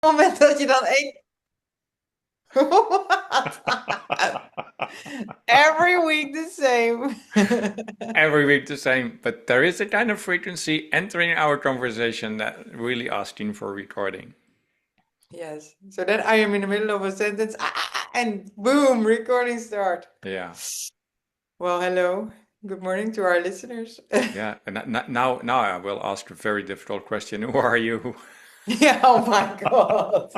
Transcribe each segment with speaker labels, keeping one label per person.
Speaker 1: moment dat je dan één... Every week the same.
Speaker 2: Every week the same, but there is a kind of frequency entering our conversation that really asking for recording.
Speaker 1: Yes. So then I am in the middle of a sentence, and boom, recording start.
Speaker 2: Yeah,
Speaker 1: Well, hello. Good morning to our listeners.
Speaker 2: yeah. And now I will ask a very difficult question. Who are you?
Speaker 1: Yeah, oh my God.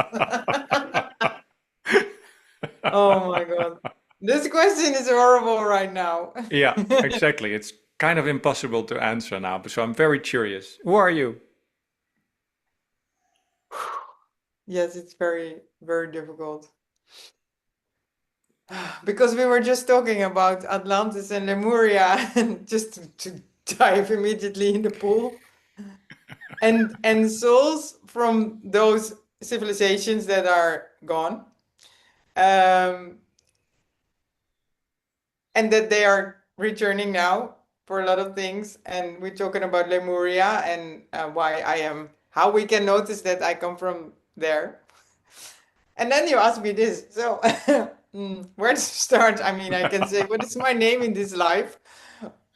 Speaker 1: Oh my God. This question is horrible right now.
Speaker 2: Yeah, exactly. It's kind of impossible to answer now, so I'm very curious. Who are you?
Speaker 1: Yes, it's very, very difficult. Because we were just talking about Atlantis and Lemuria, and just to dive immediately in the pool. And souls from those civilizations that are gone, um, and that they are returning now for a lot of things. And we're talking about Lemuria and how we can notice that I come from there. And then you ask me this. So, where to start? I mean, I can say, what is my name in this life?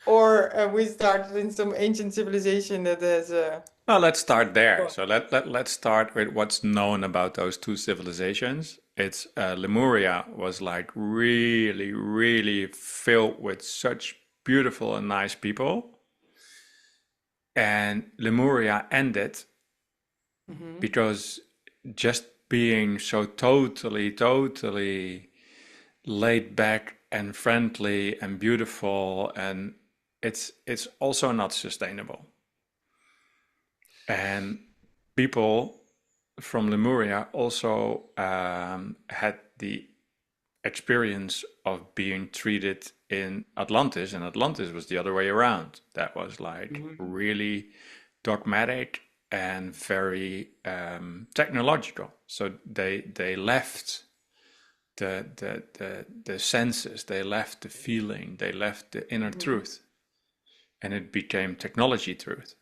Speaker 1: Or we start in some ancient civilization that has.
Speaker 2: Well, let's start there. So let's start with what's known about those two civilizations. It's Lemuria was like really, really filled with such beautiful and nice people. And Lemuria ended
Speaker 1: Mhm.
Speaker 2: because just being so totally laid back and friendly and beautiful, and it's also not sustainable. And people from Lemuria also had the experience of being treated in Atlantis, and Atlantis was the other way around. That was like
Speaker 1: Mhm.
Speaker 2: really dogmatic and very technological. So they left the senses, they left the feeling, they left the inner
Speaker 1: Mhm.
Speaker 2: truth, and it became technology truth.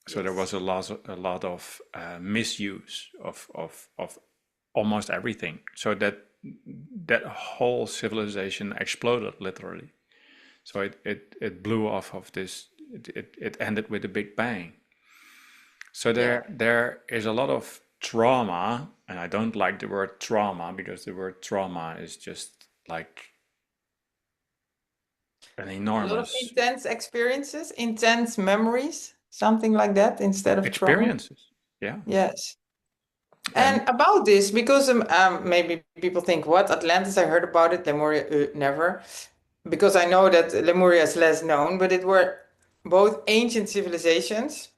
Speaker 2: So there
Speaker 1: Yes.
Speaker 2: was a lot of misuse of almost everything. So that whole civilization exploded literally. So it blew off of this. It ended with a big bang. So
Speaker 1: Yeah.
Speaker 2: there is a lot of trauma, and I don't like the word trauma because the word trauma is just like an
Speaker 1: A lot of
Speaker 2: enormous
Speaker 1: intense experiences, intense memories, something like that instead of trauma.
Speaker 2: experiences. Yeah,
Speaker 1: Yes.
Speaker 2: and
Speaker 1: And about this, because maybe people think, what, Atlantis, I heard about it, Lemuria, never. Because I know that Lemuria is less known, but it were both ancient civilizations.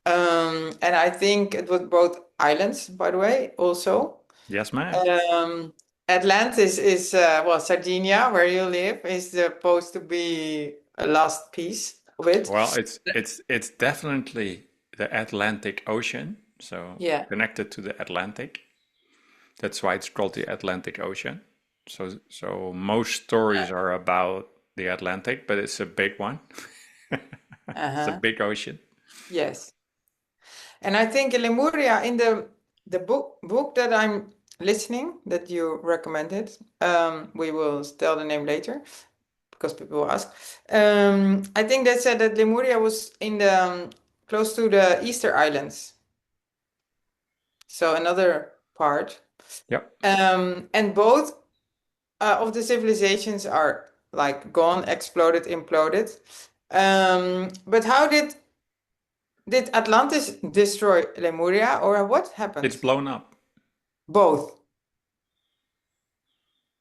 Speaker 1: And I think it was both islands, by the way, also.
Speaker 2: yes, ma'am.
Speaker 1: Um, Atlantis is, well, Sardinia, where you live, is supposed to be a last piece of it.
Speaker 2: Well, it's definitely the Atlantic Ocean, so
Speaker 1: Yeah.
Speaker 2: connected to the Atlantic. That's why it's called the Atlantic Ocean. So most stories are about the Atlantic, but it's a big one. It's a
Speaker 1: Uh-huh.
Speaker 2: big ocean.
Speaker 1: Yes. And I think Lemuria in the book that I'm listening that you recommended, we will tell the name later because people will ask. I think they said that Lemuria was in the close to the Easter Islands, so another part.
Speaker 2: Yep.
Speaker 1: And both of the civilizations are like gone, exploded, imploded. But how did Atlantis destroy Lemuria, or what
Speaker 2: It's
Speaker 1: happened?
Speaker 2: blown up.
Speaker 1: Both,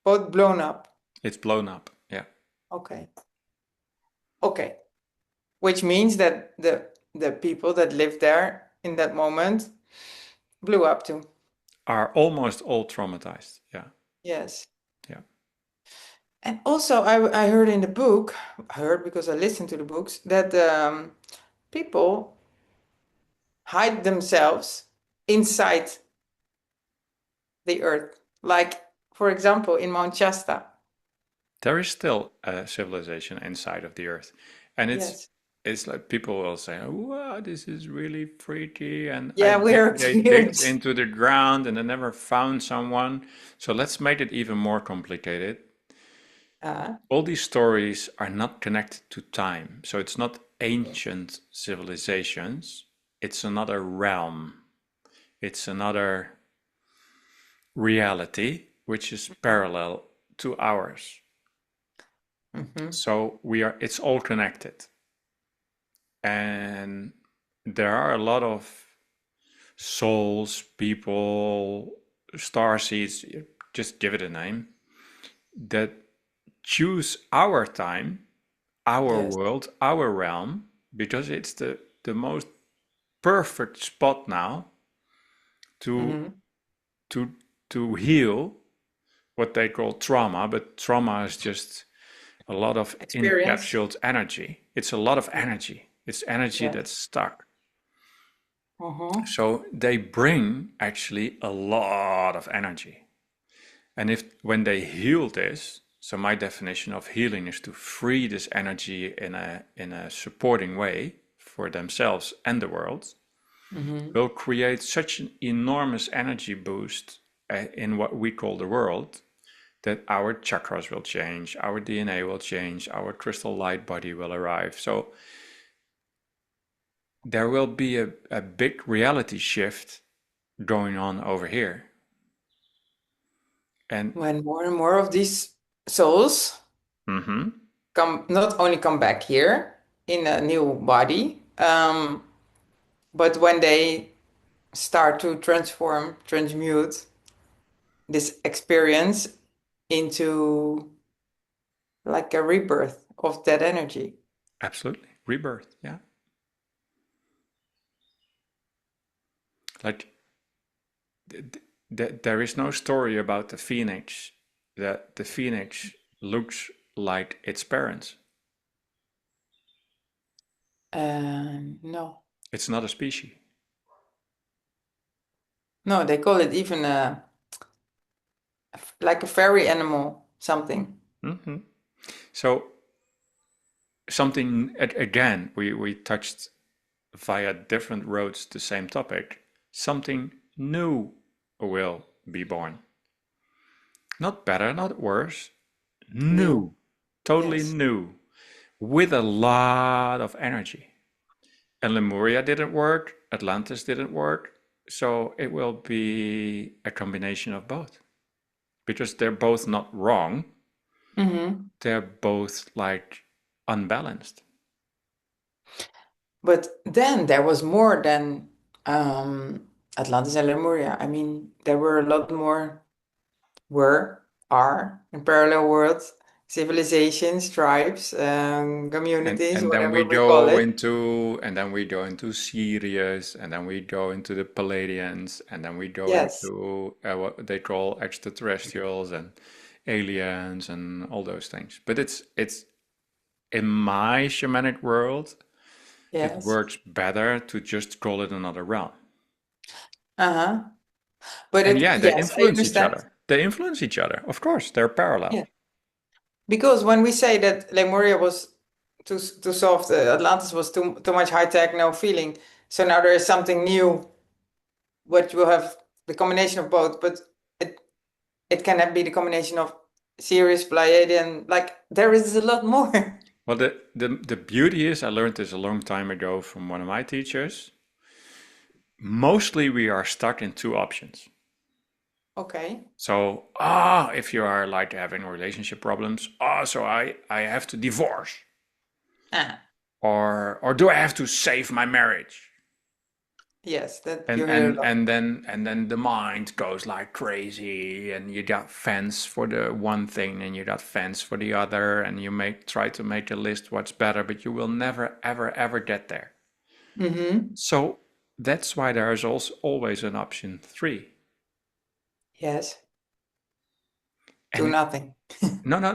Speaker 1: both blown up.
Speaker 2: It's blown up. Yeah.
Speaker 1: Okay. Okay. Which means that the people that lived there in that moment blew up too.
Speaker 2: Are almost all traumatized. Yeah.
Speaker 1: Yes.
Speaker 2: Yeah.
Speaker 1: And also, I heard in the book, I heard because I listened to the books, that people hide themselves inside the earth. Like, for example, in Mount Shasta.
Speaker 2: There is still a civilization inside of the earth, and
Speaker 1: Yes.
Speaker 2: it's like people will say, "Wow, this is really freaky," and
Speaker 1: Yeah, weird,
Speaker 2: they
Speaker 1: weird.
Speaker 2: digged into the ground and they never found someone. So let's make it even more complicated.
Speaker 1: Uh,
Speaker 2: All these stories are not connected to time, so it's not ancient civilizations. It's another realm. It's another reality which is parallel to ours. So it's all connected. And there are a lot of souls, people, star seeds, just give it a name, that choose our time, our
Speaker 1: yes.
Speaker 2: world, our realm, because it's the most perfect spot now to to to heal what they call trauma, but trauma is just a lot of
Speaker 1: Experience.
Speaker 2: encapsulated energy. It's a lot of energy. It's energy
Speaker 1: Yes.
Speaker 2: that's stuck.
Speaker 1: Uh-huh.
Speaker 2: So they bring actually a lot of energy. And if when they heal this, so my definition of healing is to free this energy in a supporting way for themselves and the world, will create such an enormous energy boost in what we call the world, that our chakras will change, our DNA will change, our crystal light body will arrive. So there will be a big reality shift going on over here. And
Speaker 1: When more and more of these souls
Speaker 2: mhm,
Speaker 1: not only come back here in a new body, but when they start to transmute this experience into like a rebirth of that energy.
Speaker 2: absolutely, rebirth, yeah. Like there is no story about the phoenix that the phoenix looks like its parents.
Speaker 1: No.
Speaker 2: It's not a species.
Speaker 1: No, they call it even like a fairy animal, something.
Speaker 2: Mhm. So something again, we touched via different roads the same topic. Something new will be born. Not better, not worse.
Speaker 1: New.
Speaker 2: New. Totally
Speaker 1: Yes.
Speaker 2: new. With a lot of energy. And Lemuria didn't work, Atlantis didn't work. So it will be a combination of both. Because they're both not wrong. They're both like unbalanced.
Speaker 1: But then there was more than Atlantis and Lemuria. I mean, there were a lot more, are in parallel worlds, civilizations, tribes, communities,
Speaker 2: And then
Speaker 1: whatever
Speaker 2: we
Speaker 1: we call
Speaker 2: go
Speaker 1: it.
Speaker 2: into Sirius, and then we go into the Palladians, and then we go
Speaker 1: Yes.
Speaker 2: into what they call extraterrestrials and aliens and all those things. But it's in my shamanic world, it
Speaker 1: Yes.
Speaker 2: works better to just call it another realm.
Speaker 1: Uh-huh. But
Speaker 2: And yeah, they
Speaker 1: yes, I
Speaker 2: influence each
Speaker 1: understand.
Speaker 2: other. They influence each other. Of course, they're parallel.
Speaker 1: Yeah. Because when we say that Lemuria was too soft, Atlantis was too much high tech, no feeling. So now there is something new, which will have the combination of both, but it it cannot be the combination of Sirius, Pleiadian. Like there is a lot more.
Speaker 2: Well, the beauty is, I learned this a long time ago from one of my teachers. Mostly we are stuck in two options.
Speaker 1: Okay.
Speaker 2: So, if you are like having relationship problems, so I have to divorce,
Speaker 1: Ah,
Speaker 2: or do I have to save my marriage?
Speaker 1: yes, that
Speaker 2: And
Speaker 1: you hear a lot.
Speaker 2: then the mind goes like crazy, and you got fence for the one thing, and you got fence for the other, and you try to make a list what's better, but you will never ever ever get there.
Speaker 1: Mm-hmm.
Speaker 2: So that's why there is also always an option three.
Speaker 1: Yes. Do
Speaker 2: And
Speaker 1: nothing.
Speaker 2: no, no,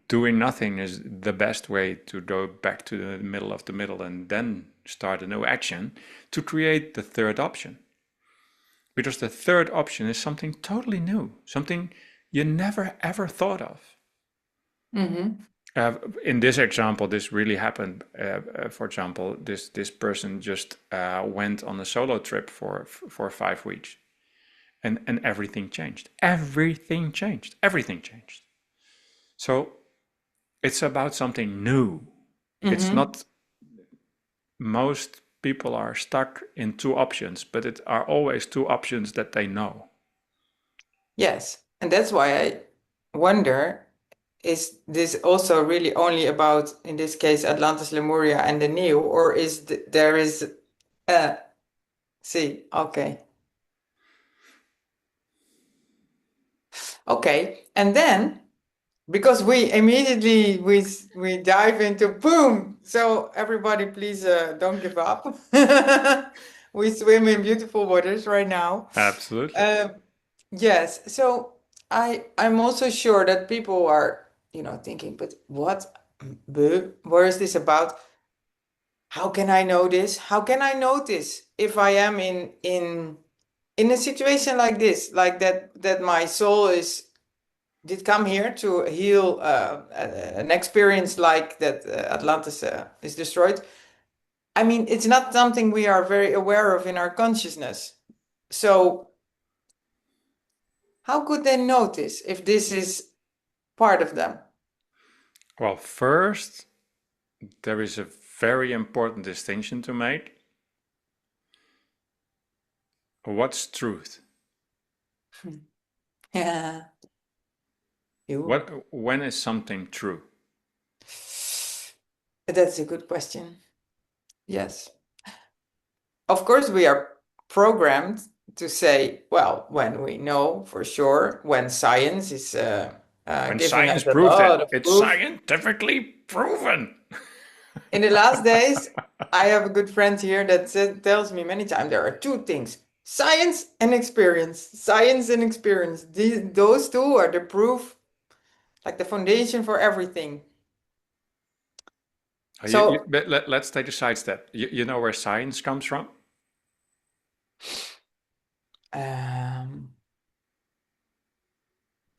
Speaker 2: doing nothing is the best way to go back to the middle of the middle and then start a new action to create the third option. Because the third option is something totally new, something you never ever thought of.
Speaker 1: Mm-hmm.
Speaker 2: In this example, this really happened. For example, this person just went on a solo trip for 5 weeks, and everything changed. Everything changed. Everything changed. So it's about something new. It's not. Most people are stuck in two options, but it are always two options that they know.
Speaker 1: Yes, and that's why I wonder, is this also really only about, in this case, Atlantis, Lemuria, and the new, or is there is see, okay. Okay, and then because we immediately we dive into boom, so everybody please don't give up. We swim in beautiful waters right now.
Speaker 2: Absolutely.
Speaker 1: Yes, so I'm also sure that people are, thinking, but where is this about? How can I know this? How can I notice if I am in a situation like this, like that my soul did come here to heal an experience like that Atlantis is destroyed. I mean, it's not something we are very aware of in our consciousness. So how could they notice if this is part of them?
Speaker 2: Well, first, there is a very important distinction to make. What's truth?
Speaker 1: Yeah. You?
Speaker 2: When is something true?
Speaker 1: That's a good question. Yes. Of course, we are programmed to say, well, when we know for sure, when science is
Speaker 2: When
Speaker 1: giving
Speaker 2: science
Speaker 1: us a
Speaker 2: proved
Speaker 1: lot
Speaker 2: it,
Speaker 1: of
Speaker 2: it's
Speaker 1: proof.
Speaker 2: scientifically proven.
Speaker 1: In the last days, I have a good friend here that tells me many times there are two things: science and experience. Science and experience. Those two are the proof, like the foundation for everything. So,
Speaker 2: Let's take a sidestep. You know where science comes from?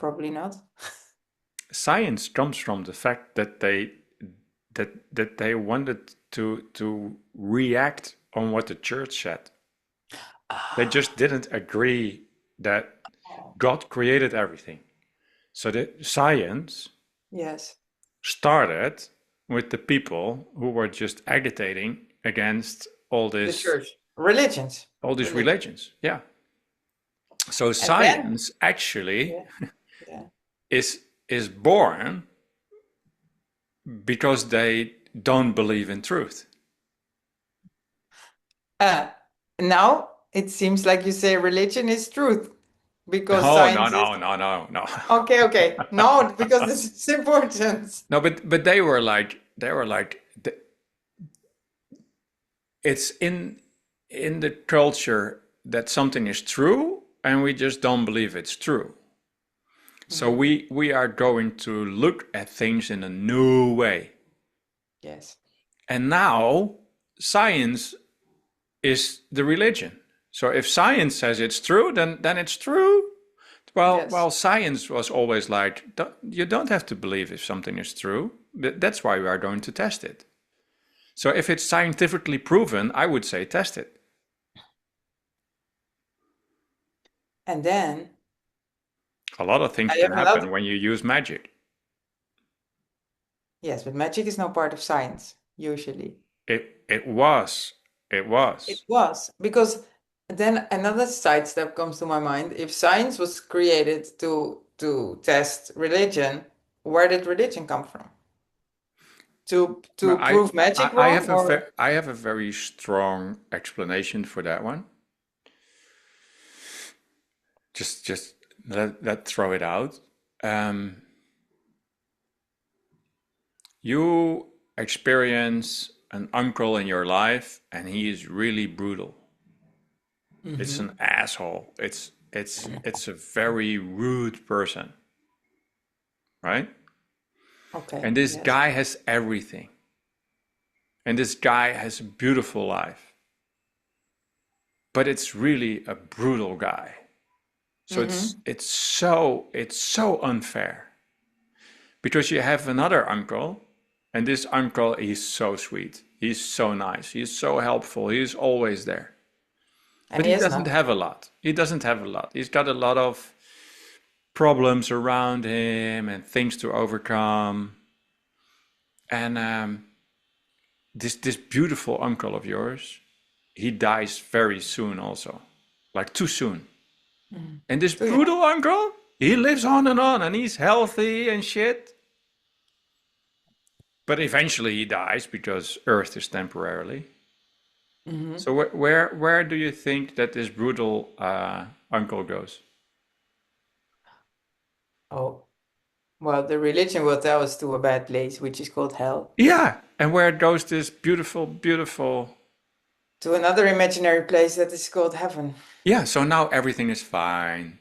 Speaker 1: probably not.
Speaker 2: Science comes from the fact that they wanted to react on what the church said. They just didn't agree that God created everything. So the science
Speaker 1: Yes.
Speaker 2: started with the people who were just agitating against all
Speaker 1: The
Speaker 2: this,
Speaker 1: church. Religions.
Speaker 2: all these
Speaker 1: Religion.
Speaker 2: religions. Yeah. So
Speaker 1: And then,
Speaker 2: science actually
Speaker 1: yeah.
Speaker 2: is born because they don't believe in truth.
Speaker 1: Now it seems like you say religion is truth because
Speaker 2: No, no,
Speaker 1: science is.
Speaker 2: no, no, no, no.
Speaker 1: Okay. No, because this is important.
Speaker 2: No, but they were like it's in the culture that something is true and we just don't believe it's true. So we are going to look at things in a new way.
Speaker 1: Yes.
Speaker 2: And now science is the religion. So if science says it's true, then it's true. Well, science was always like, you don't have to believe if something is true. That's why we are going to test it. So if it's scientifically proven, I would say test it.
Speaker 1: And then
Speaker 2: A lot of things
Speaker 1: I
Speaker 2: can
Speaker 1: have a lot.
Speaker 2: happen when you use magic.
Speaker 1: Yes, but magic is no part of science, usually.
Speaker 2: It was.
Speaker 1: It was, because then another sidestep comes to my mind. If science was created to test religion, where did religion come from? To prove magic wrong, or
Speaker 2: I have a very strong explanation for that one. Just let throw it out. You experience an uncle in your life, and he is really brutal. It's an asshole. It's a very rude person, right?
Speaker 1: okay.
Speaker 2: And this
Speaker 1: Yes.
Speaker 2: guy has everything. And this guy has a beautiful life. But it's really a brutal guy. So it's so unfair. because you have another uncle, and this uncle is so sweet. He's so nice. He's so helpful. He's always there.
Speaker 1: And
Speaker 2: But
Speaker 1: he
Speaker 2: he
Speaker 1: has
Speaker 2: doesn't
Speaker 1: not.
Speaker 2: have a lot. He doesn't have a lot. He's got a lot of problems around him and things to overcome. And this beautiful uncle of yours, he dies very soon also, like too soon. And this
Speaker 1: Too young.
Speaker 2: brutal uncle, he lives on, and he's healthy and shit. But eventually he dies because Earth is temporarily. So where do you think that this brutal uncle goes?
Speaker 1: Oh, well, the religion will tell us to a bad place, which is called hell.
Speaker 2: Yeah, and where goes this beautiful, beautiful?
Speaker 1: To another imaginary place that is called heaven.
Speaker 2: Yeah, so now everything is fine.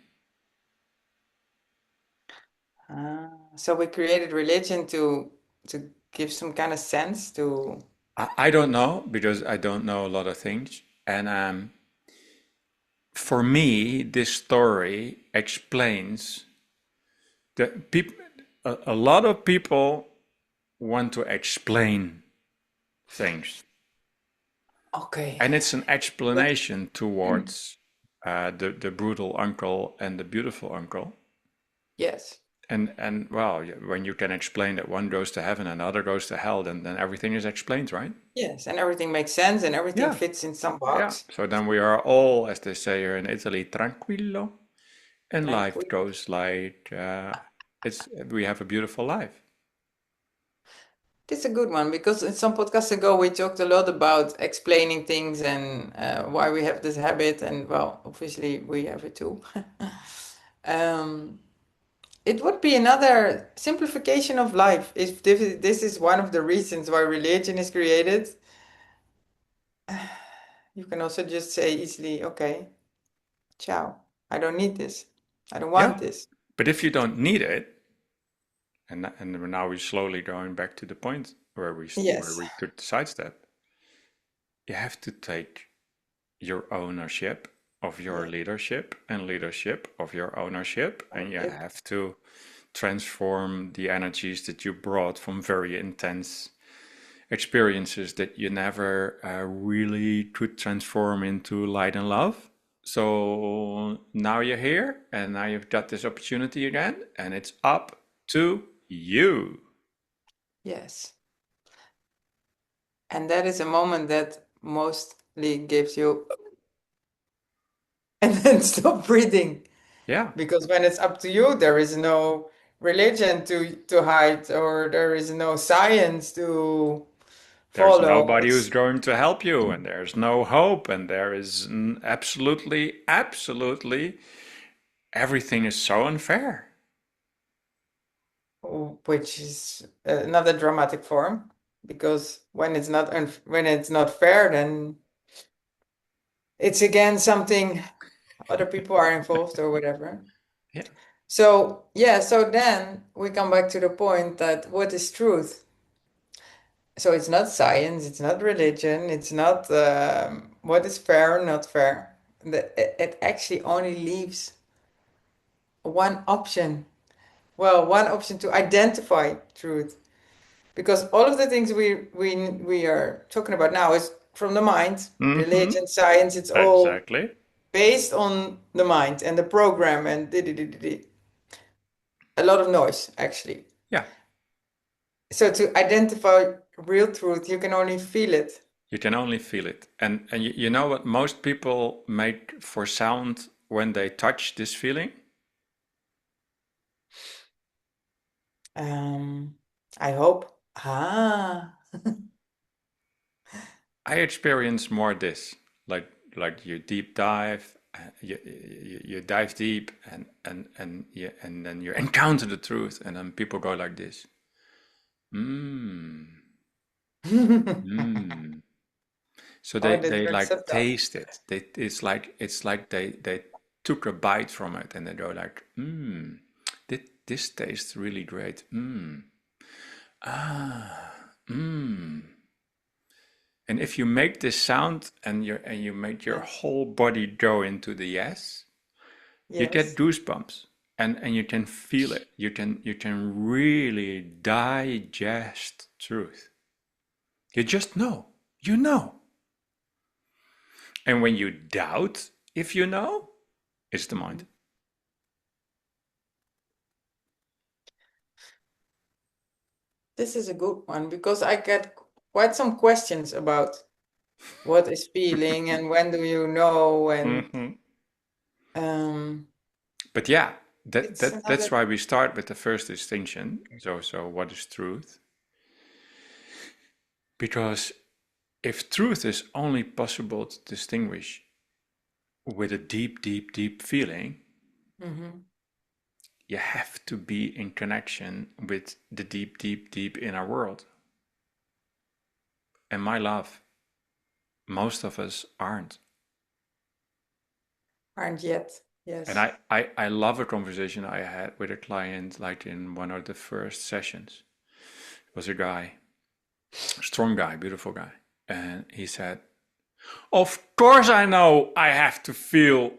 Speaker 1: So we created religion to give some kind of sense to.
Speaker 2: I don't know because I don't know a lot of things. And for me, this story explains that people, a lot of people want to explain things.
Speaker 1: Okay.
Speaker 2: And it's an explanation towards the brutal uncle and the beautiful uncle.
Speaker 1: Yes.
Speaker 2: And well, when you can explain that one goes to heaven and the other goes to hell, then everything is explained, right?
Speaker 1: Yes, and everything makes sense and everything
Speaker 2: Yeah.
Speaker 1: fits in some
Speaker 2: Yeah.
Speaker 1: box.
Speaker 2: So then we are all, as they say here in Italy, tranquillo, and life goes like we have a beautiful life.
Speaker 1: This is a good one because in some podcasts ago we talked a lot about explaining things and why we have this habit, and well, obviously we have it too. It would be another simplification of life if this is one of the reasons why religion is created. You can also just say easily, okay, ciao, I don't need this. I don't want this.
Speaker 2: But if you don't need it, and now we're slowly going back to the point where we could sidestep, you have to take your ownership of your leadership and leadership of your ownership, and you have to transform the energies that you brought from very intense experiences that you never really could transform into light and love. So now you're here, and now you've got this opportunity again, and it's up to you.
Speaker 1: Yes. And that is a moment that mostly gives you and then stop breathing.
Speaker 2: Yeah.
Speaker 1: Because when it's up to you, there is no religion to hide, or there is no science to
Speaker 2: There's
Speaker 1: follow.
Speaker 2: nobody who's going to help you, and there's no hope, and there is absolutely, absolutely everything is so unfair.
Speaker 1: Which is another dramatic form, because when it's not fair, then it's again something other people are involved or whatever.
Speaker 2: Yeah.
Speaker 1: So then we come back to the point that what is truth? So it's not science, it's not religion, it's not what is fair or not fair. It actually only leaves one option. Well, one option to identify truth. Because all of the things we are talking about now is from the mind, religion, science, it's all
Speaker 2: Exactly.
Speaker 1: based on the mind and the program and a lot of noise, actually.
Speaker 2: Yeah.
Speaker 1: So to identify real truth, you can only feel it.
Speaker 2: You can only feel it. And you know what most people make for sound when they touch this feeling?
Speaker 1: I hope. Ah.
Speaker 2: I experience more this, like you deep dive, you dive deep, and then you encounter the truth, and then people go like this. So they like taste it. It's like they took a bite from it, and they go like, this tastes really great. And if you make this sound and you make your whole body go into the yes, you get goosebumps. and you can feel it. You can really digest truth. You just know. You know. And when you doubt if you know, it's the mind.
Speaker 1: This is a good one because I get quite some questions about what is feeling and when do you know, and
Speaker 2: But yeah,
Speaker 1: it's
Speaker 2: that's
Speaker 1: another.
Speaker 2: why we start with the first distinction. So what is truth? Because if truth is only possible to distinguish with a deep, deep, deep feeling, you have to be in connection with the deep, deep, deep inner world. And my love, most of us aren't.
Speaker 1: Aren't yet, yes.
Speaker 2: And I love a conversation I had with a client, like in one of the first sessions. It was a guy, a strong guy, beautiful guy. And he said, of course I know I have to feel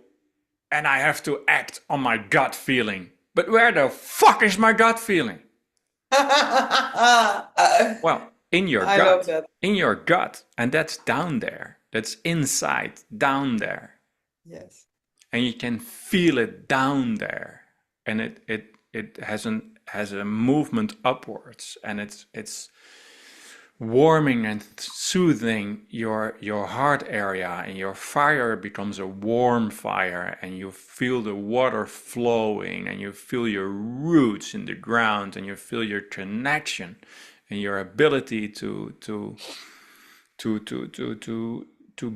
Speaker 2: and I have to act on my gut feeling. But where the fuck is my gut feeling? Well, in your
Speaker 1: I
Speaker 2: gut.
Speaker 1: love that.
Speaker 2: In your gut. And that's down there. That's inside, down there.
Speaker 1: Yes.
Speaker 2: And you can feel it down there. And it has a movement upwards. And it's warming and soothing your heart area, and your fire becomes a warm fire, and you feel the water flowing, and you feel your roots in the ground, and you feel your connection and your ability to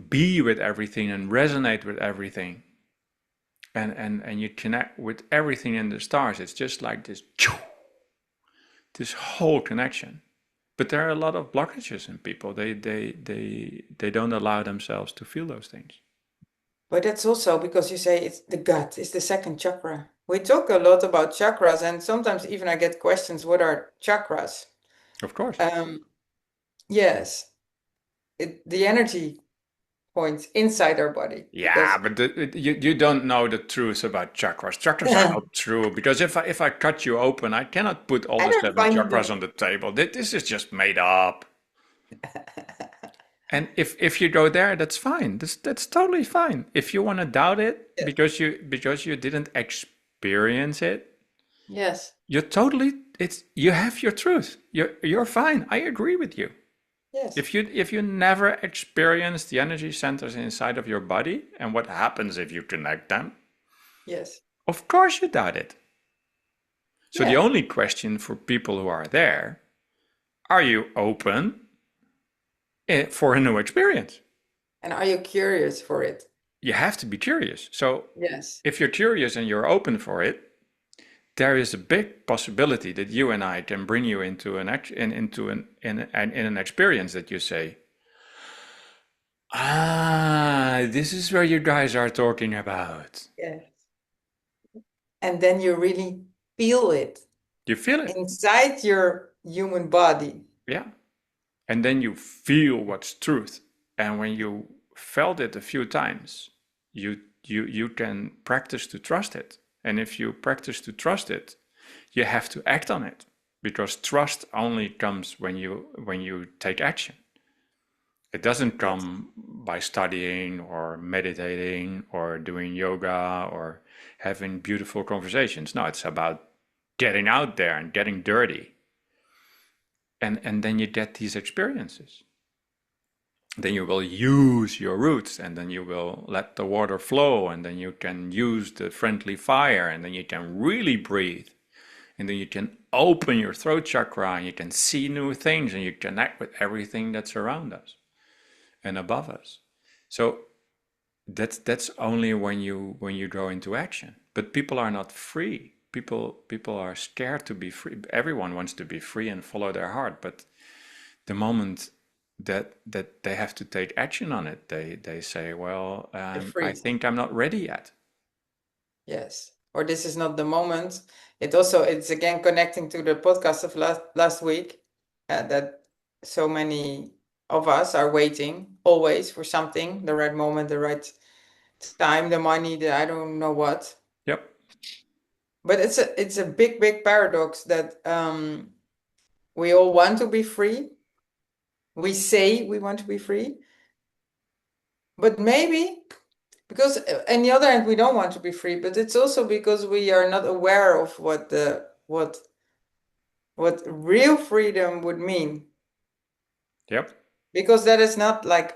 Speaker 2: be with everything and resonate with everything, and you connect with everything in the stars. It's just like this whole connection. But there are a lot of blockages in people. They don't allow themselves to feel those things.
Speaker 1: But that's also because you say it's the gut, it's the second chakra. We talk a lot about chakras, and sometimes even I get questions, what are chakras?
Speaker 2: Of course.
Speaker 1: Yes, the energy points inside our body.
Speaker 2: Yeah, but you don't know the truth about chakras. Chakras are not true, because if I cut you open, I cannot put all the 7 chakras on the table. This is just made up. And if you go there, that's fine. That's totally fine. If you want to doubt it because you didn't experience it,
Speaker 1: yes,
Speaker 2: you have your truth. You're fine. I agree with you.
Speaker 1: yes.
Speaker 2: If you never experience the energy centers inside of your body and what happens if you connect them,
Speaker 1: yes,
Speaker 2: of course you doubt it. So the only question for people who are there, are you open for a new experience?
Speaker 1: And are you curious for it?
Speaker 2: You have to be curious. So
Speaker 1: yes,
Speaker 2: if you're curious and you're open for it, there is a big possibility that you and I can bring you into an experience that you say, this is where you guys are talking about.
Speaker 1: yes. And then you really feel it.
Speaker 2: You feel it
Speaker 1: inside your human body.
Speaker 2: Yeah. And then you feel what's truth. And when you felt it a few times, you can practice to trust it. And if you practice to trust it, you have to act on it, because trust only comes when you take action. It doesn't come by studying or meditating or doing yoga or having beautiful conversations. No, it's about getting out there and getting dirty. And then you get these experiences. Then you will use your roots, and then you will let the water flow, and then you can use the friendly fire, and then you can really breathe. And then you can open your throat chakra, and you can see new things, and you connect with everything that's around us and above us. So that's only when you go into action. But people are not free. People are scared to be free. Everyone wants to be free and follow their heart, but the moment that they have to take action on it, they say, well, I think I'm not ready yet.
Speaker 1: Yes, or this is not the moment. It's again connecting to the podcast of last week, that so many of us are waiting always for something, the right moment, the right time, the money, I don't know what.
Speaker 2: Yep.
Speaker 1: But it's a big paradox that we all want to be free. We say we want to be free, but maybe because on the other hand we don't want to be free, but it's also because we are not aware of what real freedom would mean.
Speaker 2: Yep.
Speaker 1: Because that is not like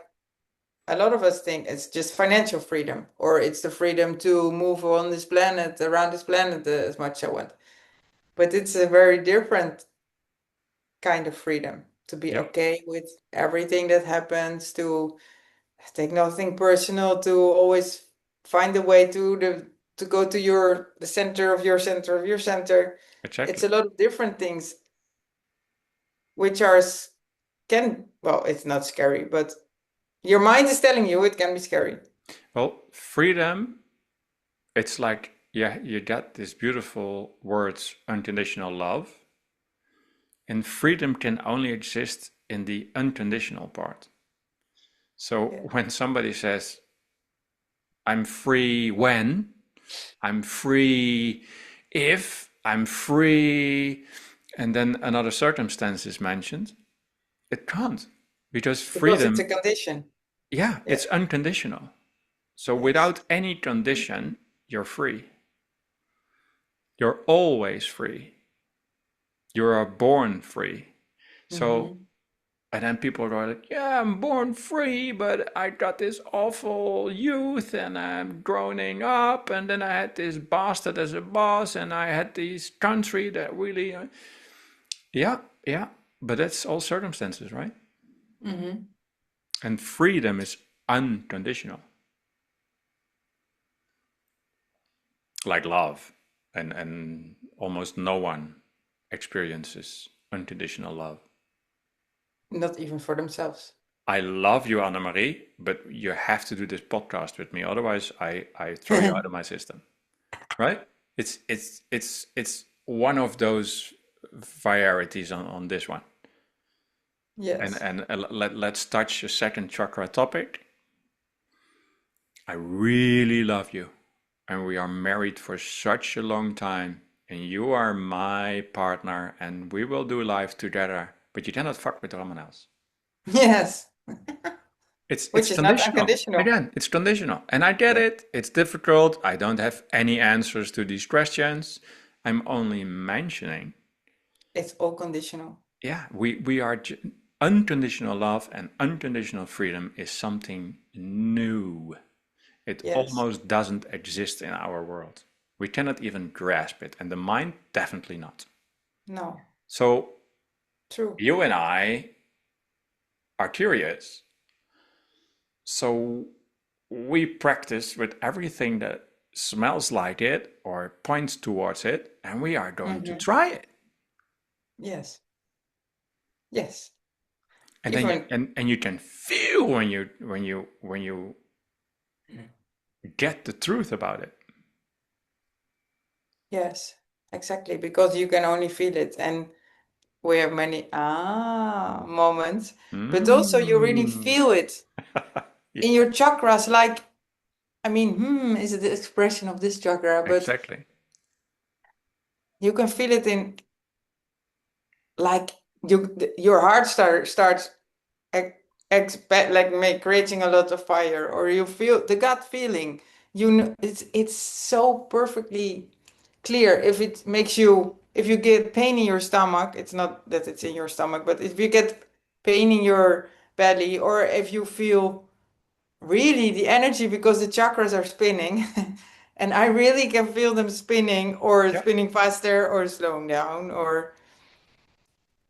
Speaker 1: a lot of us think it's just financial freedom, or it's the freedom to move on this planet, around this planet as much as I want. But it's a very different kind of freedom to be
Speaker 2: Yep.
Speaker 1: okay with everything that happens, to take nothing personal, to always find a way to go to the center of your center of your center.
Speaker 2: Exactly.
Speaker 1: It's a lot of different things which are well, it's not scary, but your mind is telling you it can be scary.
Speaker 2: Well, freedom, it's like, yeah, you get these beautiful words, unconditional love. And freedom can only exist in the unconditional part. So
Speaker 1: Yeah.
Speaker 2: when somebody says, I'm free when, I'm free if, I'm free, and then another circumstance is mentioned, it can't. Because
Speaker 1: Because
Speaker 2: freedom,
Speaker 1: it's a condition.
Speaker 2: yeah, it's unconditional. So
Speaker 1: Yes.
Speaker 2: without any condition, you're free. You're always free. You are born free. So, and then people are like, yeah, I'm born free, but I got this awful youth and I'm growing up, and then I had this bastard as a boss, and I had this country that really, yeah, but that's all circumstances, right? And freedom is unconditional, like love, and almost no one experiences unconditional love.
Speaker 1: Not even for themselves.
Speaker 2: I love you, Annemarie, but you have to do this podcast with me. Otherwise, I throw you out of my system. Right? It's one of those varieties on this one.
Speaker 1: Yes.
Speaker 2: And let's touch a second chakra topic. I really love you, and we are married for such a long time, and you are my partner, and we will do life together. But you cannot fuck with someone else.
Speaker 1: Yes.
Speaker 2: It's
Speaker 1: Which is not
Speaker 2: conditional.
Speaker 1: unconditional.
Speaker 2: Again, it's conditional. And I get it. It's difficult. I don't have any answers to these questions. I'm only mentioning.
Speaker 1: It's all conditional.
Speaker 2: Yeah, we are unconditional love and unconditional freedom is something new. It
Speaker 1: Yes.
Speaker 2: almost doesn't exist in our world. We cannot even grasp it, and the mind definitely not.
Speaker 1: No.
Speaker 2: So,
Speaker 1: True.
Speaker 2: you and I are curious. So we practice with everything that smells like it or points towards it, and we are going to try it.
Speaker 1: Yes. Yes.
Speaker 2: And then you can feel when you get the truth about it.
Speaker 1: Yes, exactly. Because you can only feel it. And we have many moments, but also you really feel it in your chakras. Like, I mean, is it the expression of this chakra? But
Speaker 2: Exactly.
Speaker 1: you can feel it in, like, your heart starts creating a lot of fire, or you feel the gut feeling. You know, it's so perfectly clear. If you get pain in your stomach, it's not that it's in your stomach, but if you get pain in your belly, or if you feel really the energy because the chakras are spinning, and I really can feel them spinning, or spinning faster, or slowing down, or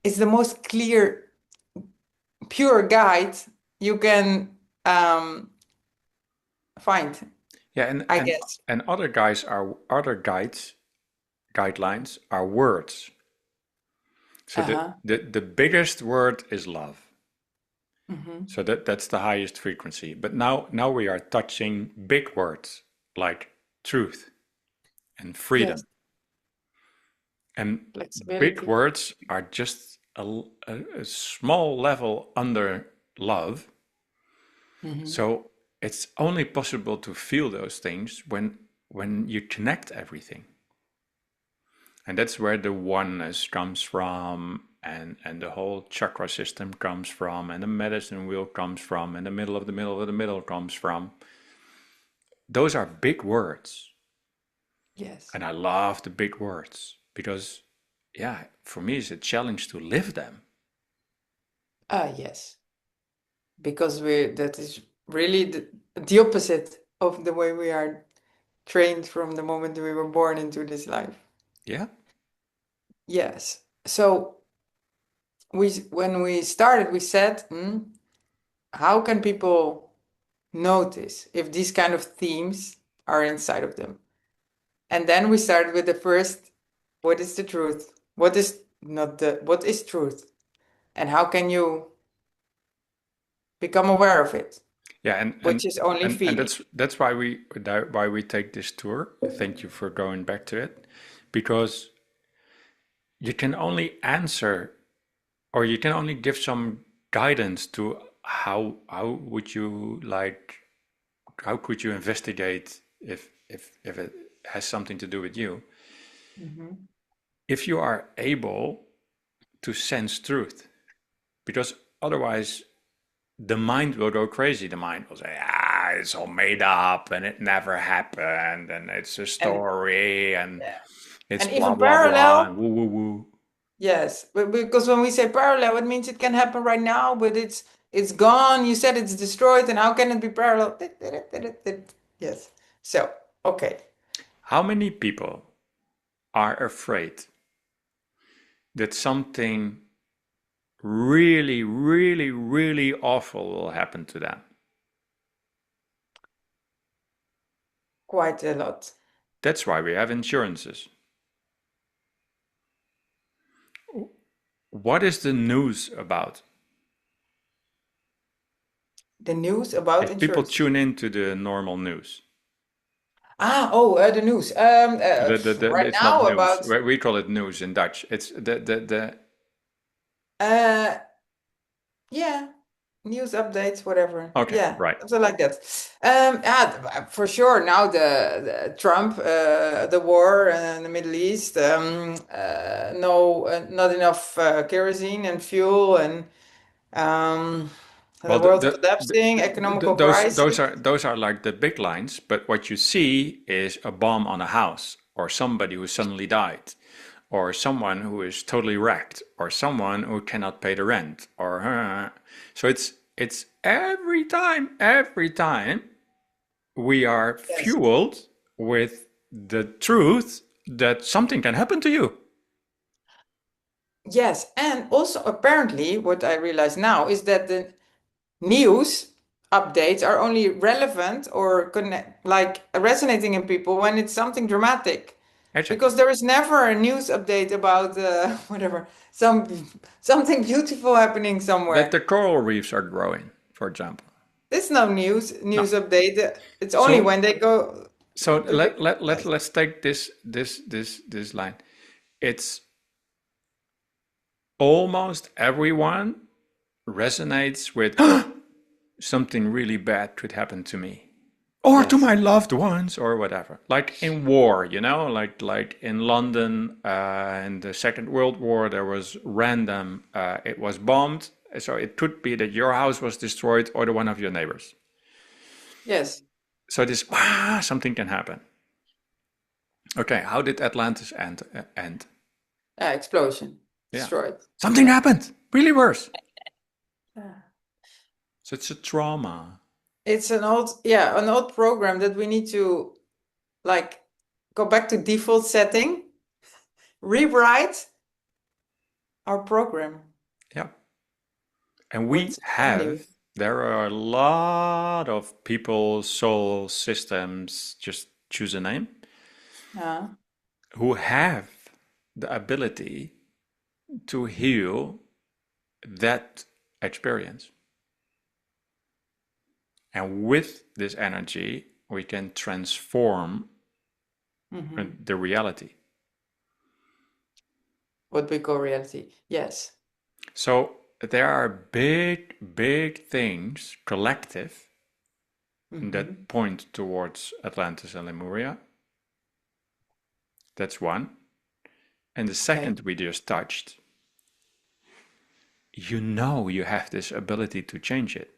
Speaker 1: it's the most clear, pure guide you can find.
Speaker 2: Yeah,
Speaker 1: I guess.
Speaker 2: and other guidelines are words. So the biggest word is love. So that's the highest frequency. But now we are touching big words like truth and freedom.
Speaker 1: Yes.
Speaker 2: And
Speaker 1: Flexibility.
Speaker 2: big words are just a small level under love. So it's only possible to feel those things when you connect everything. And that's where the oneness comes from, and the whole chakra system comes from, and the medicine wheel comes from, and the middle of the middle of the middle comes from. Those are big words.
Speaker 1: Yes.
Speaker 2: And I love the big words because, yeah, for me it's a challenge to live them.
Speaker 1: Yes. Because that is really the opposite of the way we are trained from the moment we were born into this life.
Speaker 2: Yeah.
Speaker 1: Yes. So when we started, we said, how can people notice if these kind of themes are inside of them? And then we started with the first, what is the truth? What is truth? And how can you become aware of it?
Speaker 2: Yeah,
Speaker 1: Which is only feeling.
Speaker 2: that's why we take this tour. Thank you for going back to it, because you can only answer, or you can only give some guidance to how would you like, how could you investigate if it has something to do with you. If you are able to sense truth, because otherwise the mind will go crazy. The mind will say, it's all made up and it never happened and it's a story and it's
Speaker 1: and
Speaker 2: blah,
Speaker 1: even
Speaker 2: blah,
Speaker 1: parallel,
Speaker 2: blah, and woo, woo, woo.
Speaker 1: Yes, but because when we say parallel, it means it can happen right now, but it's gone. You said it's destroyed, and how can it be parallel? Yes. So, okay.
Speaker 2: How many people are afraid that something really, really, really awful will happen to them?
Speaker 1: Quite a lot.
Speaker 2: That's why we have insurances. What is the news about?
Speaker 1: The news about
Speaker 2: If people
Speaker 1: insurance.
Speaker 2: tune into the normal news.
Speaker 1: The news. Right
Speaker 2: It's
Speaker 1: now
Speaker 2: not
Speaker 1: about
Speaker 2: news. We call it news in Dutch. It's
Speaker 1: yeah, news updates, whatever.
Speaker 2: Okay,
Speaker 1: Yeah,
Speaker 2: right.
Speaker 1: something like that. For sure. Now the Trump, the war in the Middle East. Not enough kerosene and fuel, and the
Speaker 2: Well,
Speaker 1: world collapsing, economical crisis.
Speaker 2: those are like the big lines. But what you see is a bomb on a house, or somebody who suddenly died, or someone who is totally wrecked, or someone who cannot pay the rent, or so it's every time we are
Speaker 1: Yes.
Speaker 2: fueled with the truth that something can happen to you.
Speaker 1: Yes, and also apparently what I realize now is that the news updates are only relevant or resonating in people when it's something dramatic.
Speaker 2: Exactly.
Speaker 1: Because there is never a news update about whatever, something beautiful happening somewhere.
Speaker 2: That the coral reefs are growing, for example.
Speaker 1: There's no news update. It's only when they go.
Speaker 2: So let's take this line. It's almost everyone resonates with something really bad could happen to me, or to my loved ones, or whatever. Like in war, like in London in the Second World War, there was random. It was bombed, so it could be that your house was destroyed or the one of your neighbors.
Speaker 1: Yes.
Speaker 2: So this something can happen. Okay, how did Atlantis end?
Speaker 1: Explosion.
Speaker 2: Yeah.
Speaker 1: Destroyed.
Speaker 2: Something happened. Really worse. So it's a trauma.
Speaker 1: It's an old program that we need to go back to default setting, rewrite our program.
Speaker 2: Yeah. And there are a lot of people, soul systems, just choose a name, who have the ability to heal that experience. And with this energy, we can transform the reality.
Speaker 1: What we call reality. Yes.
Speaker 2: So there are big things, collective, that point towards Atlantis and Lemuria. That's one. And the
Speaker 1: Okay.
Speaker 2: second we just touched, you know you have this ability to change it.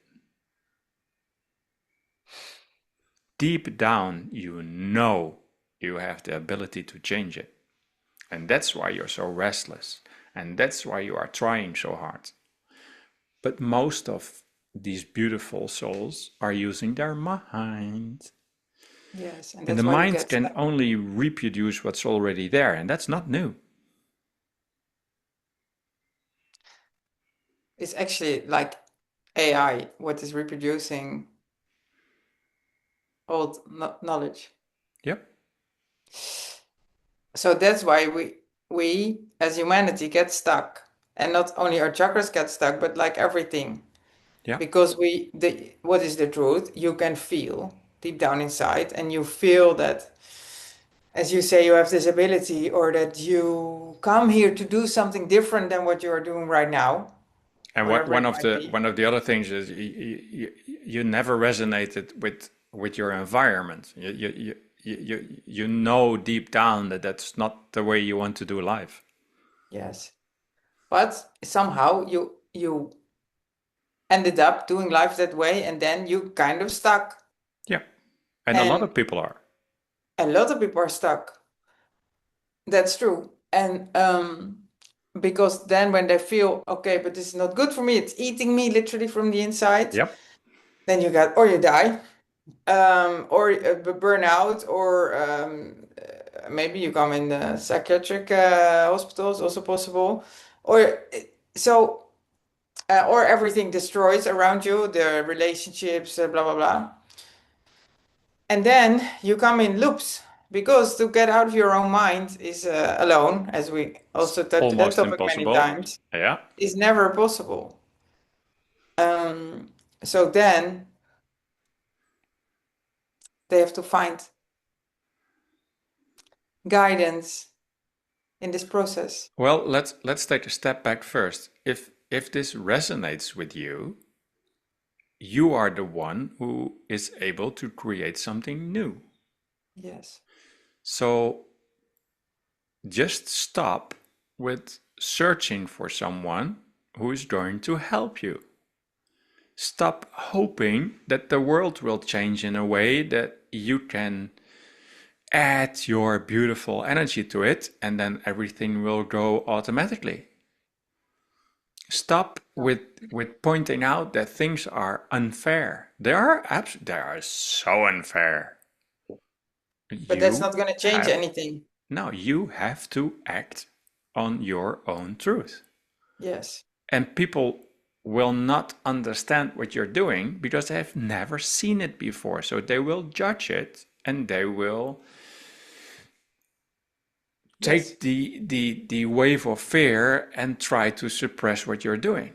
Speaker 2: Deep down, you know you have the ability to change it. And that's why you're so restless. And that's why you are trying so hard. But most of these beautiful souls are using their mind.
Speaker 1: Yes, and
Speaker 2: And the
Speaker 1: that's why you
Speaker 2: mind
Speaker 1: get
Speaker 2: can
Speaker 1: stuck.
Speaker 2: only reproduce what's already there, and that's not new.
Speaker 1: It's actually like AI, what is reproducing old knowledge.
Speaker 2: Yep.
Speaker 1: So that's why we as humanity get stuck. And not only our chakras get stuck, but like everything.
Speaker 2: Yeah.
Speaker 1: Because what is the truth? You can feel deep down inside, and you feel that, as you say, you have this ability, or that you come here to do something different than what you are doing right now,
Speaker 2: And
Speaker 1: whatever
Speaker 2: one
Speaker 1: it
Speaker 2: of
Speaker 1: might
Speaker 2: the
Speaker 1: be.
Speaker 2: other things is you never resonated with your environment. You know deep down that that's not the way you want to do life.
Speaker 1: Yes. But somehow you ended up doing life that way, and then you kind of stuck.
Speaker 2: Yeah. And a lot
Speaker 1: And
Speaker 2: of people are.
Speaker 1: a lot of people are stuck. That's true. And because then when they feel, okay, but this is not good for me, it's eating me literally from the inside,
Speaker 2: Yep.
Speaker 1: then you got, or you die, or burn out, or maybe you come in psychiatric hospitals, also possible. Or so, or everything destroys around you, the relationships, blah, blah, blah. And then you come in loops, because to get out of your own mind is alone, as we
Speaker 2: It's
Speaker 1: also touched that
Speaker 2: almost
Speaker 1: topic many
Speaker 2: impossible.
Speaker 1: times,
Speaker 2: Yeah.
Speaker 1: is never possible. So then they have to find guidance in this process.
Speaker 2: Well, let's take a step back first. If this resonates with you, you are the one who is able to create something new.
Speaker 1: Yes.
Speaker 2: So just stop with searching for someone who is going to help you. Stop hoping that the world will change in a way that you can add your beautiful energy to it and then everything will go automatically. Stop with pointing out that things are unfair. They are so unfair.
Speaker 1: But that's
Speaker 2: You
Speaker 1: not going to change
Speaker 2: have
Speaker 1: anything.
Speaker 2: No, you have to act on your own truth.
Speaker 1: Yes.
Speaker 2: And people will not understand what you're doing because they have never seen it before. So they will judge it and they will
Speaker 1: Yes.
Speaker 2: take the wave of fear and try to suppress what you're doing.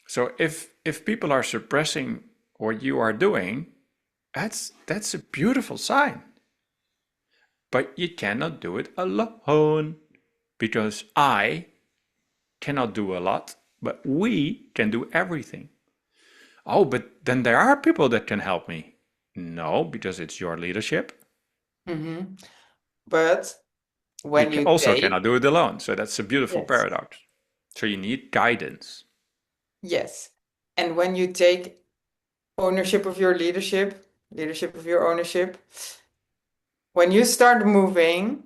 Speaker 2: So if people are suppressing what you are doing, that's a beautiful sign. But you cannot do it alone because I cannot do a lot, but we can do everything. Oh, but then there are people that can help me. No, because it's your leadership.
Speaker 1: Mm-hmm. But
Speaker 2: You
Speaker 1: when you
Speaker 2: also
Speaker 1: take,
Speaker 2: cannot do it alone. So that's a beautiful
Speaker 1: yes,
Speaker 2: paradox. So you need guidance.
Speaker 1: yes. And when you take ownership of your leadership, leadership of your ownership, when you start moving,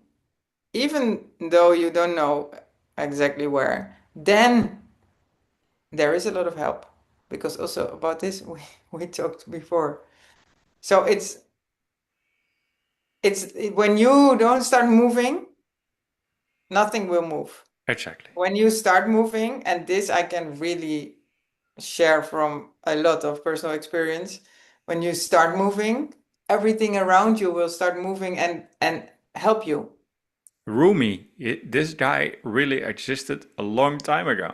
Speaker 1: even though you don't know exactly where, then there is a lot of help. Because also about this, we talked before. So when you don't start moving, nothing will move.
Speaker 2: Exactly.
Speaker 1: When you start moving, and this I can really share from a lot of personal experience, when you start moving, everything around you will start moving and help you.
Speaker 2: Rumi, this guy really existed a long time ago.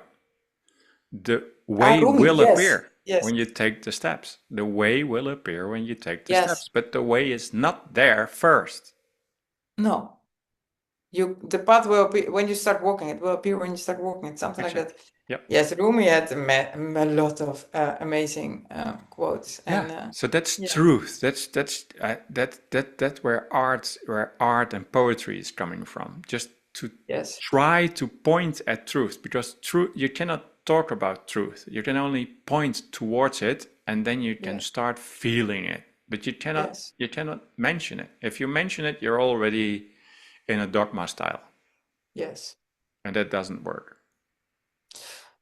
Speaker 2: The
Speaker 1: Ah,
Speaker 2: way
Speaker 1: Rumi,
Speaker 2: will
Speaker 1: yes,
Speaker 2: appear
Speaker 1: yes,
Speaker 2: when you take the steps. The way will appear when you take the
Speaker 1: yes.
Speaker 2: steps, but the way is not there first.
Speaker 1: No, the path will appear when you start walking. It will appear when you start walking. It's something like that.
Speaker 2: Exactly. Yep.
Speaker 1: Yes, Rumi had a lot of amazing quotes,
Speaker 2: Yeah.
Speaker 1: and
Speaker 2: So that's
Speaker 1: yeah,
Speaker 2: truth. That's where art and poetry is coming from. Just
Speaker 1: Yes.
Speaker 2: try to point at truth, because truth, you cannot talk about truth. You can only point towards it, and then you can
Speaker 1: Yes.
Speaker 2: start feeling it. But you
Speaker 1: Yes.
Speaker 2: cannot mention it. If you mention it, you're already in a dogma style,
Speaker 1: Yes.
Speaker 2: and that doesn't work.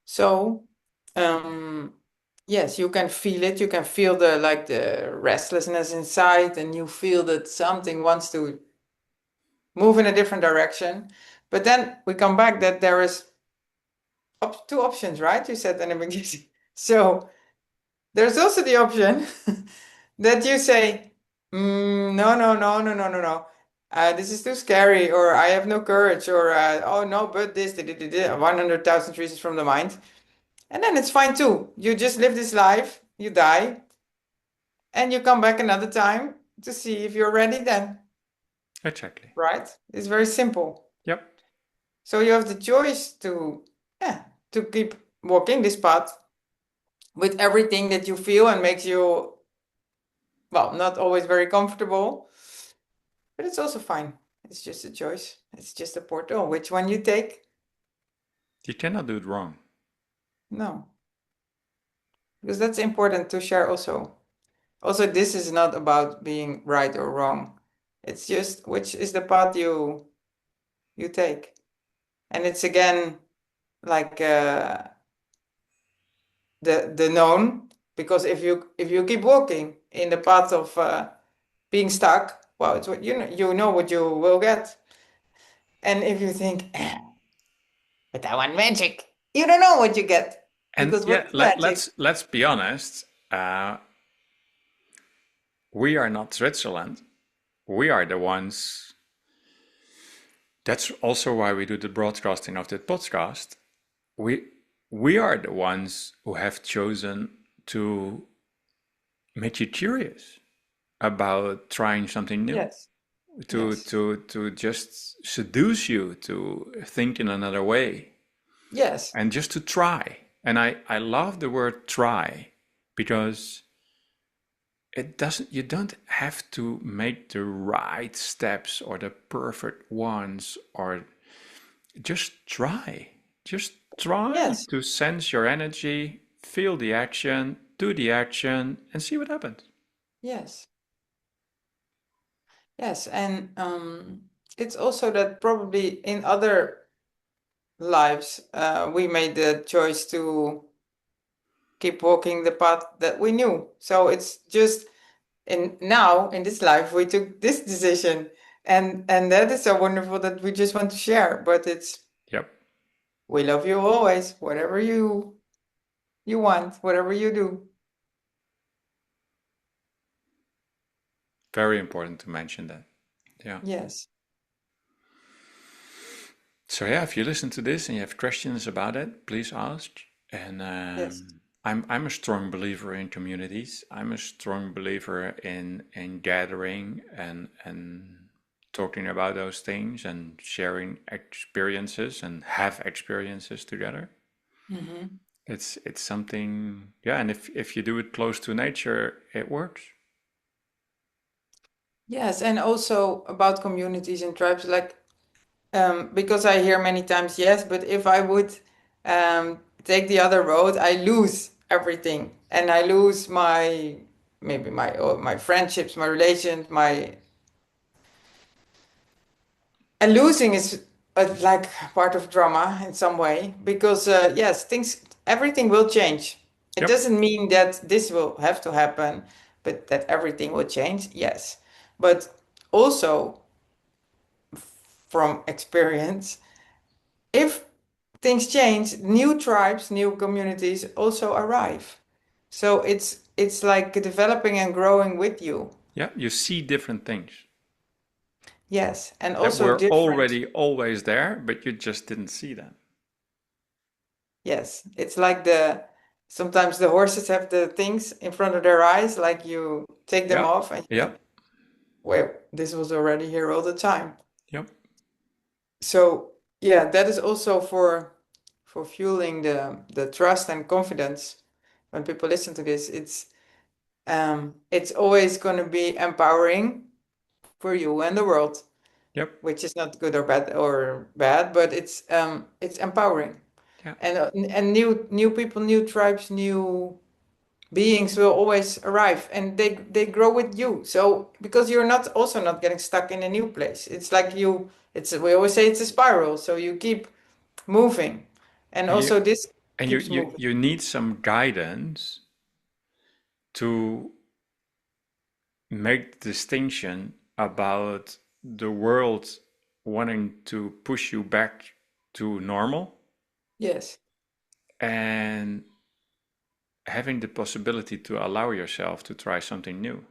Speaker 1: So, yes, you can feel it. You can feel the restlessness inside, and you feel that something wants to move in a different direction. But then we come back that there is two options, right? You said in the beginning. So there's also the option that you say, no, no, no, no, no, no, no. This is too scary, or I have no courage, or oh no, but this, 100,000 reasons from the mind. And then it's fine too. You just live this life, you die, and you come back another time to see if you're ready then,
Speaker 2: Exactly.
Speaker 1: right? It's very simple.
Speaker 2: Yep.
Speaker 1: So you have the choice to keep walking this path with everything that you feel and makes you, well, not always very comfortable, but it's also fine. It's just a choice. It's just a portal. Which one you take?
Speaker 2: You cannot do it wrong.
Speaker 1: No. Because that's important to share also. Also, this is not about being right or wrong. It's just which is the path you take. And it's again like the known, because if you keep walking in the path of being stuck, well, it's what you know what you will get. And if you think, but I want magic, you don't know what you get,
Speaker 2: And
Speaker 1: because
Speaker 2: yeah,
Speaker 1: what's magic?
Speaker 2: let's be honest. We are not Switzerland. We are the ones. That's also why we do the broadcasting of this podcast. We are the ones who have chosen to make you curious about trying something new.
Speaker 1: Yes.
Speaker 2: To
Speaker 1: Yes.
Speaker 2: to just seduce you to think in another way.
Speaker 1: Yes.
Speaker 2: And just to try. And I love the word try, because you don't have to make the right steps or the perfect ones, or just try. Just try
Speaker 1: Yes.
Speaker 2: to sense your energy, feel the action, do the action, and see what happens.
Speaker 1: Yes. Yes. And it's also that probably in other lives we made the choice to keep walking the path that we knew. So it's just now in this life we took this decision, and that is so wonderful that we just want to share. But it's
Speaker 2: Yep.
Speaker 1: we love you always, whatever you want, whatever you do.
Speaker 2: Very important to mention that. Yeah.
Speaker 1: Yes.
Speaker 2: So yeah, if you listen to this and you have questions about it, please ask. And
Speaker 1: Yes.
Speaker 2: I'm a strong believer in communities. I'm a strong believer in gathering and talking about those things and sharing experiences and have experiences together.
Speaker 1: Mm-hmm.
Speaker 2: It's something, yeah. And if you do it close to nature, it works.
Speaker 1: Yes, and also about communities and tribes, like because I hear many times, yes, but if I would take the other road, I lose everything, and I lose maybe my friendships, my relations, and losing is like part of drama in some way, because yes, everything will change. It
Speaker 2: Yep.
Speaker 1: doesn't mean that this will have to happen, but that everything will change, yes. But also from experience, if things change, new tribes, new communities also arrive. So it's like developing and growing with you.
Speaker 2: Yeah. You see different things
Speaker 1: Yes, and
Speaker 2: that
Speaker 1: also
Speaker 2: were
Speaker 1: different.
Speaker 2: already always there, but you just didn't see them.
Speaker 1: Yes, it's like sometimes the horses have the things in front of their eyes, like you take them
Speaker 2: Yep.
Speaker 1: off and you think,
Speaker 2: Yep.
Speaker 1: well, this was already here all the time.
Speaker 2: Yep.
Speaker 1: So yeah, that is also for fueling the trust and confidence. When people listen to this, it's always going to be empowering for you and the world.
Speaker 2: Yep.
Speaker 1: which is not good or bad, but it's empowering.
Speaker 2: Yeah.
Speaker 1: And new people, new tribes, new beings will always arrive, and they grow with you. So because you're not getting stuck in a new place, it's like we always say it's a spiral, so you keep moving, and
Speaker 2: And you
Speaker 1: also this
Speaker 2: and
Speaker 1: keeps moving.
Speaker 2: you need some guidance to make the distinction about the world wanting to push you back to normal
Speaker 1: Yes,
Speaker 2: and having the possibility to allow yourself to try something new.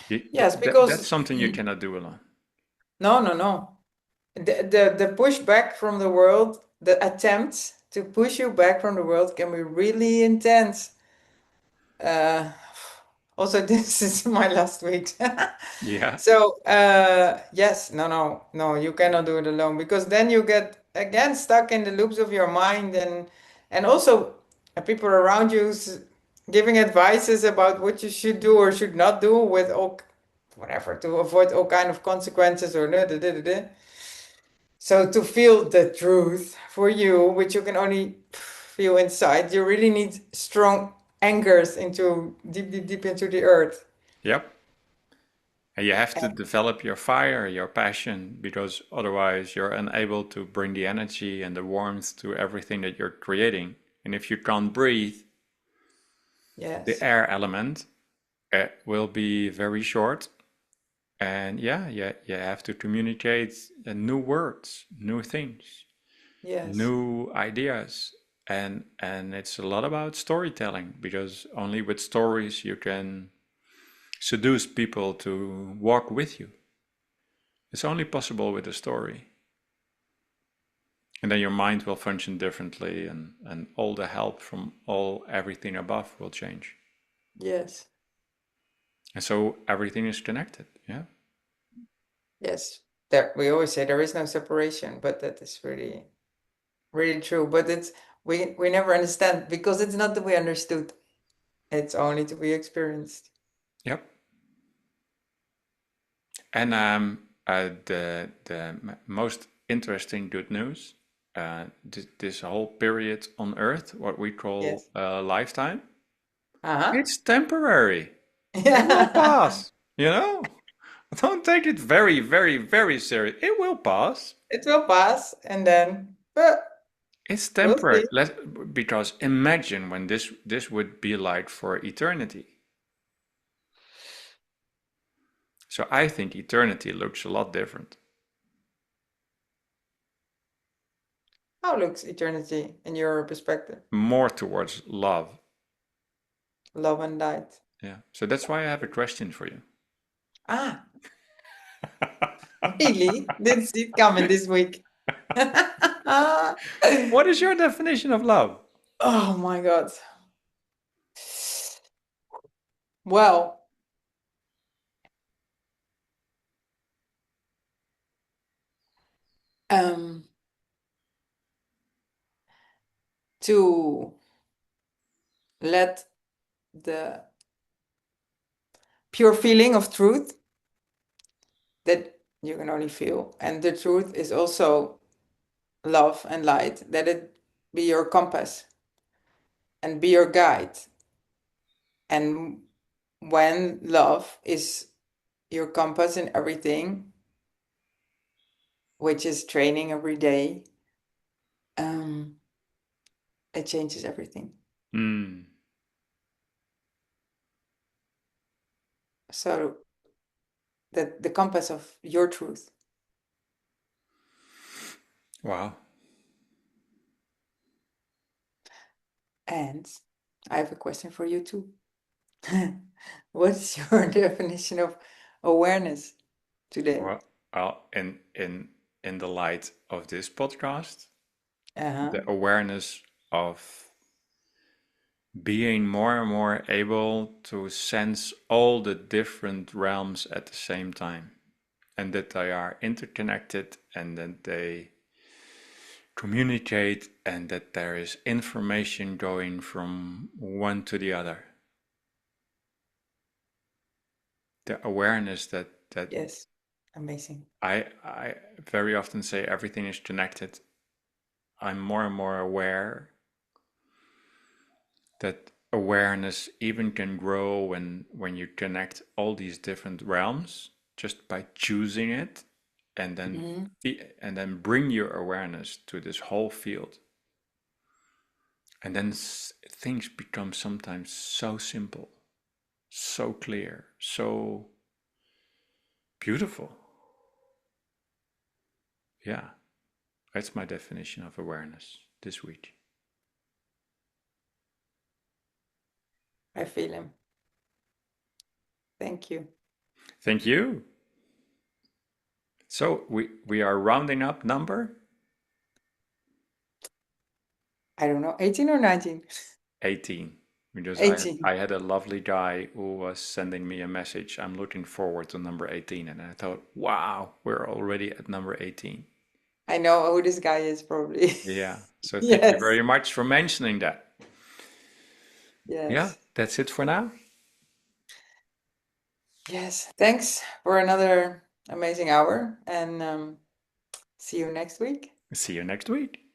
Speaker 1: yes,
Speaker 2: That's
Speaker 1: because
Speaker 2: something you cannot do alone.
Speaker 1: no, the pushback from the world, the attempts to push you back from the world can be really intense. Also, this is my last week.
Speaker 2: Yeah.
Speaker 1: So, yes, no, you cannot do it alone, because then you get again stuck in the loops of your mind, and also people around you giving advices about what you should do or should not do with all whatever to avoid all kind of consequences or da, da, da, da, da. So to feel the truth for you, which you can only feel inside, you really need strong anchors into deep into the earth.
Speaker 2: Yep. And you have to develop your fire, your passion, because otherwise you're unable to bring the energy and the warmth to everything that you're creating. And if you can't breathe, the
Speaker 1: Yes,
Speaker 2: air element will be very short. And yeah, you have to communicate new words, new things,
Speaker 1: yes,
Speaker 2: new ideas. And it's a lot about storytelling, because only with stories you can seduce people to walk with you. It's only possible with a story. And then your mind will function differently, and all the help from everything above will change.
Speaker 1: yes,
Speaker 2: And so everything is connected. Yeah.
Speaker 1: yes. There, we always say there is no separation, but that is really, really true. But it's we never understand, because it's not to be understood. It's only to be experienced.
Speaker 2: Yep. And the most interesting good news, this whole period on Earth, what we call
Speaker 1: Yes.
Speaker 2: a lifetime,
Speaker 1: Uh-huh.
Speaker 2: it's temporary. It will
Speaker 1: Yeah.
Speaker 2: pass. You know, don't take it very, very, very serious. It will pass.
Speaker 1: It will pass, and then, but
Speaker 2: It's
Speaker 1: we'll
Speaker 2: temporary.
Speaker 1: see.
Speaker 2: Because imagine when this would be like for eternity. So I think eternity looks a lot different.
Speaker 1: How looks eternity in your perspective?
Speaker 2: More towards love.
Speaker 1: Love and light.
Speaker 2: Yeah. So that's why I have a question for you.
Speaker 1: Ah, really? Didn't see it coming this week.
Speaker 2: What is your definition of love?
Speaker 1: Oh my God. Well, um, to let the pure feeling of truth that you can only feel, and the truth is also love and light, let it be your compass and be your guide. And when love is your compass in everything, which is training every day, um, it changes everything.
Speaker 2: Mm.
Speaker 1: So the compass of your truth.
Speaker 2: Wow.
Speaker 1: And I have a question for you too. What's your definition of awareness today?
Speaker 2: Well, in the light of this podcast,
Speaker 1: Uh-huh.
Speaker 2: the awareness of being more and more able to sense all the different realms at the same time, and that they are interconnected, and that they communicate, and that there is information going from one to the other. The awareness that
Speaker 1: Yes. Amazing.
Speaker 2: I very often say everything is connected. I'm more and more aware that awareness even can grow when you connect all these different realms just by choosing it, and then
Speaker 1: Hmm.
Speaker 2: and then bring your awareness to this whole field, and then things become sometimes so simple, so clear, so beautiful. Yeah, that's my definition of awareness this week.
Speaker 1: I feel him. Thank you.
Speaker 2: Thank you. So we are rounding up number
Speaker 1: I don't know, 18 or 19?
Speaker 2: 18, because
Speaker 1: 18.
Speaker 2: I had a lovely guy who was sending me a message. I'm looking forward to number 18, and I thought, wow, we're already at number 18.
Speaker 1: I know who this guy is probably.
Speaker 2: Yeah. So thank you
Speaker 1: Yes.
Speaker 2: very much for mentioning that. Yeah,
Speaker 1: Yes.
Speaker 2: that's it for now.
Speaker 1: Yes. Thanks for another amazing hour and see you next week.
Speaker 2: See you next week.